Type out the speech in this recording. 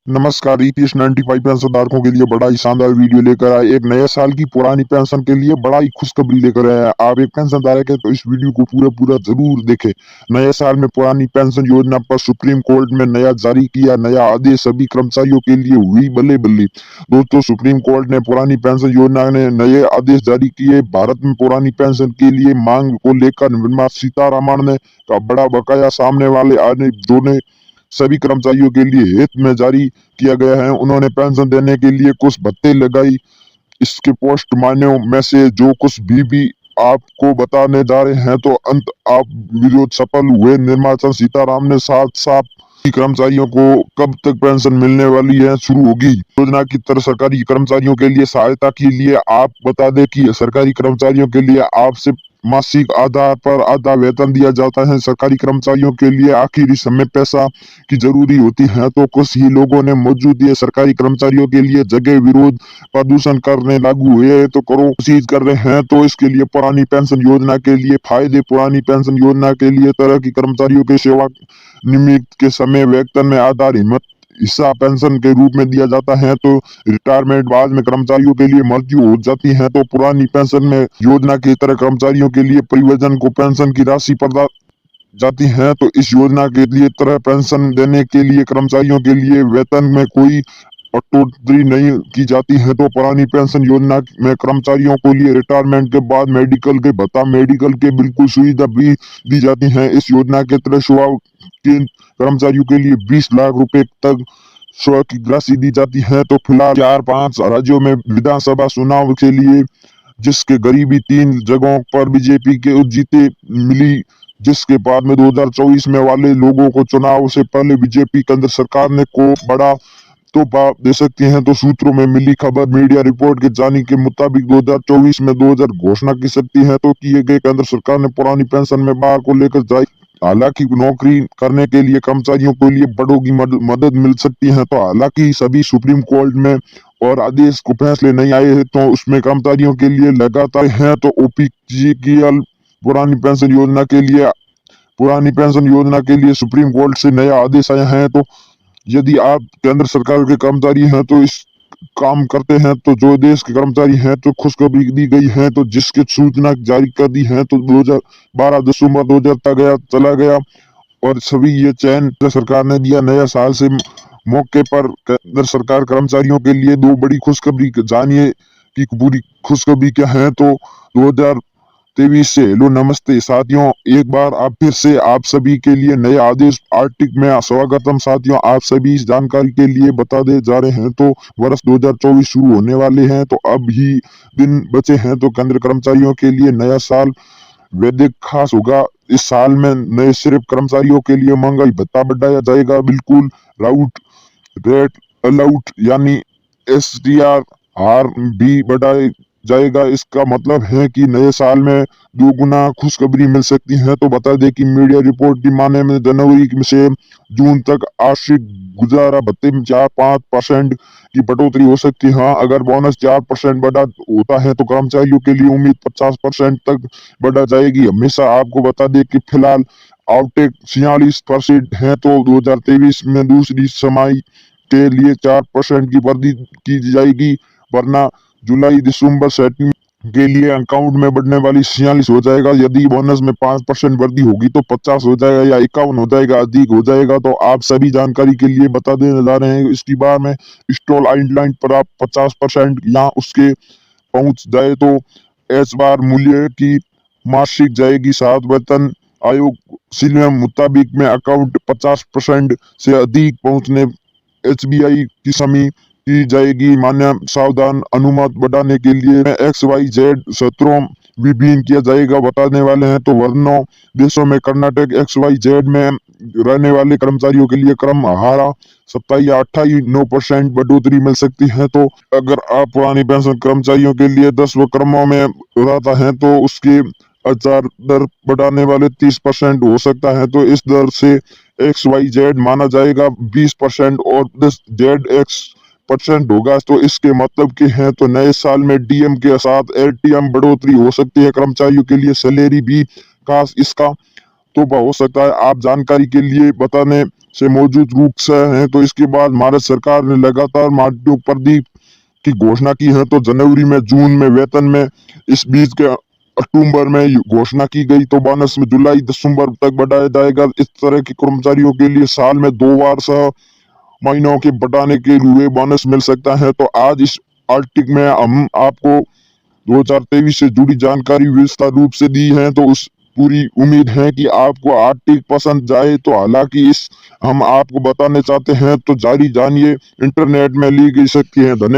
नमस्कार। EPS 95 pension धारकों के लिए बड़ा ही शानदार वीडियो लेकर आए। एक नए साल की पुरानी पेंशन के लिए बड़ा ही खुशखबरी लेकर आए हैं। आप एक पेंशन धारक है तो इस वीडियो को पूरा जरूर देखें। नए साल में पुरानी पेंशन योजना पर सुप्रीम कोर्ट में नया जारी किया नया आदेश सभी कर्मचारियों के लिए हुई बल्ले बल्ले। दोस्तों, सुप्रीम कोर्ट ने पुरानी पेंशन योजना ने नए आदेश जारी किए। भारत में पुरानी पेंशन के लिए मांग को लेकर निर्मला सीतारमण ने का बड़ा बकाया सामने वाले आने दोनों सभी कर्मचारियों के लिए हित में जारी किया गया है। उन्होंने पेंशन देने के लिए कुछ भत्ते लगाई। इसके पोस्ट मान्यों में से जो कुछ भी आपको बताने जा रहे हैं तो अंत आप विरोध सफल हुए। निर्मला सीतारामन ने साथ साफ कि कर्मचारियों को कब तक पेंशन मिलने वाली है शुरू होगी। योजना की तरह सरकारी कर्मचारियों के लिए सहायता के लिए आप बता दें कि सरकारी कर्मचारियों के लिए आपसे मासिक आधार पर आधा वेतन दिया जाता है। सरकारी कर्मचारियों के लिए आखिरी समय पैसा की जरूरी होती है तो कुछ ही लोगों ने मौजूद सरकारी कर्मचारियों के लिए जगह विरोध प्रदूषण करने लागू हुए तो करो कोशिश कर रहे हैं। तो इसके लिए पुरानी पेंशन योजना के लिए फायदे। पुरानी पेंशन योजना के लिए तरह की कर्मचारियों के सेवा निमित्त के समय वेतन में आधार हिस्सा पेंशन के रूप में दिया जाता है। तो रिटायरमेंट बाद में कर्मचारियों के लिए मृत्यु हो जाती है तो पुरानी पेंशन में योजना की तरह कर्मचारियों के लिए परिवर्तन को पेंशन की राशि प्रदान जाती है। तो इस योजना के लिए तरह पेंशन देने के लिए कर्मचारियों के लिए वेतन में कोई कटौती नहीं की जाती है। तो पुरानी पेंशन योजना में कर्मचारियों को लिए रिटायरमेंट के बाद मेडिकल के भत्ता मेडिकल के बिल्कुल सुविधा भी दी जाती है। इस योजना के तहत शुरुआत के कर्मचारियों के लिए 20 लाख रुपए तक स्व की राशि दी जाती है। तो फिलहाल 4-5 राज्यों में विधानसभा चुनाव के लिए जिसके गरीबी 3 जगहों पर बीजेपी के जीते मिली, जिसके बाद में 2024 में वाले लोगों को चुनाव से पहले बीजेपी केंद्र सरकार ने को बड़ा तोहफा दे सकती है। तो सूत्रों में मिली खबर मीडिया रिपोर्ट के जाने के मुताबिक 2024 में 2000 घोषणा की सकती है तो किए गए केंद्र सरकार ने पुरानी पेंशन में बाहर को लेकर जाए। हालांकि नौकरी करने के लिए कर्मचारियों के लिए बड़ों की मदद मिल सकती है। तो हालांकि सभी सुप्रीम कोर्ट में और आदेश को फैसले नहीं आए हैं तो उसमें कर्मचारियों के लिए लगातार है। तो ओपीजीएल पुरानी पेंशन योजना के लिए सुप्रीम कोर्ट से नया आदेश आया है। तो यदि आप केंद्र सरकार के कर्मचारी हैं तो इस काम करते हैं तो जो देश के कर्मचारी हैं तो खुशखबरी दी गई है। तो जिसके सूचना जारी कर दी है तो 2012 दिसंबर 2000 तक गया चला गया और सभी ये चयन सरकार ने दिया। नया साल से मौके पर केंद्र सरकार कर्मचारियों के लिए 2 बड़ी खुशखबरी जानिए कि पूरी खुशखबरी क्या है। तो 2023 से हेलो नमस्ते साथियों, एक बार आप फिर से आप सभी के लिए नए आदेश आर्टिक में स्वागतम साथियों। आप सभी इस जानकारी के लिए बता दे जा रहे हैं तो वर्ष 2024 शुरू होने वाले हैं तो अब ही दिन बचे हैं। तो केंद्र कर्मचारियों के लिए नया साल वैदिक खास होगा। इस साल में नए सिर्फ कर्मचारियों के लिए महंगाई भत्ता बढ़ाया जाएगा। बिल्कुल राउट रेट अलाउट यानी STR भी बढ़ाए जाएगा। इसका मतलब है कि नए साल में 2 गुना खुशखबरी मिल सकती है। तो बता दें कि मीडिया रिपोर्ट की माने में जनवरी से जून तक आश्रित गुजारा भत्ते में 4-5% की बढ़ोतरी हो सकती है। हाँ, अगर बोनस 4% बढ़ा होता है तो कर्मचारियों के लिए उम्मीद 50% तक बढ़ा जाएगी। हमेशा आपको बता दें कि फिलहाल आउटेक 46% है तो 2023 में दूसरी छमाही के लिए 4% की वृद्धि की जाएगी, वरना जुलाई दिसंबर सेटिंग के लिए अकाउंट में बढ़ने वाली 46 हो जाएगा। यदि बोनस में 5% वृद्धि होगी तो 50 हो जाएगा या 51 हो जाएगा, अधिक हो जाएगा। तो आप सभी जानकारी के लिए बता देने जा रहे हैं। इसकी बार में स्टॉल आइडलाइन पर आप 50% या उसके पहुंच जाए तो एच बार मूल्य की मासिक जाएगी। सात वेतन आयोग के मुताबिक में अकाउंट 50% से अधिक पहुंचने SBI की समी की जाएगी। मान्य सावधान अनुमत बढ़ाने के लिए XYZ सत्रों विभिन्न किया जाएगा बताने वाले हैं। तो वरनों देशों में कर्नाटक XYZ में रहने वाले कर्मचारियों के लिए क्रम हारा 27 या 28-9% बढ़ोतरी मिल सकती है। तो अगर आप पुरानी पेंशन कर्मचारियों के लिए 10 क्रमों में रहता है तो उसके आचार दर बढ़ाने वाले 30% हो सकता है। तो इस दर से XYZ माना जाएगा 20% और 10ZX% होगा। तो इसके मतलब के हैं तो नए साल में DM के साथ LTM बढ़ोतरी हो सकती है कर्मचारियों के लिए। सैलरी भी खास इसका तोहफा हो सकता है। आप जानकारी के लिए बताने से मौजूद रूप से हैं। तो इसके बाद भारत सरकार ने लगातार मार्चों पर दी की घोषणा की है। तो जनवरी में, जून में वेतन में, इस बीच के अक्टूबर में घोषणा की गई। तो बोनस में जुलाई दिसंबर तक बढ़ाया जाएगा। इस तरह के कर्मचारियों के लिए साल में 2 बार 6 महीनों के बढ़ाने के लिए बोनस मिल सकता है। तो आज इस आर्टिकल में हम आपको 2023 से जुड़ी जानकारी विस्तार रूप से दी है। तो उस पूरी उम्मीद है कि आपको आर्टिकल पसंद जाए। तो हालांकि इस हम आपको बताने चाहते हैं तो जारी जानिए इंटरनेट में ली गई सकती है। धन्यवाद।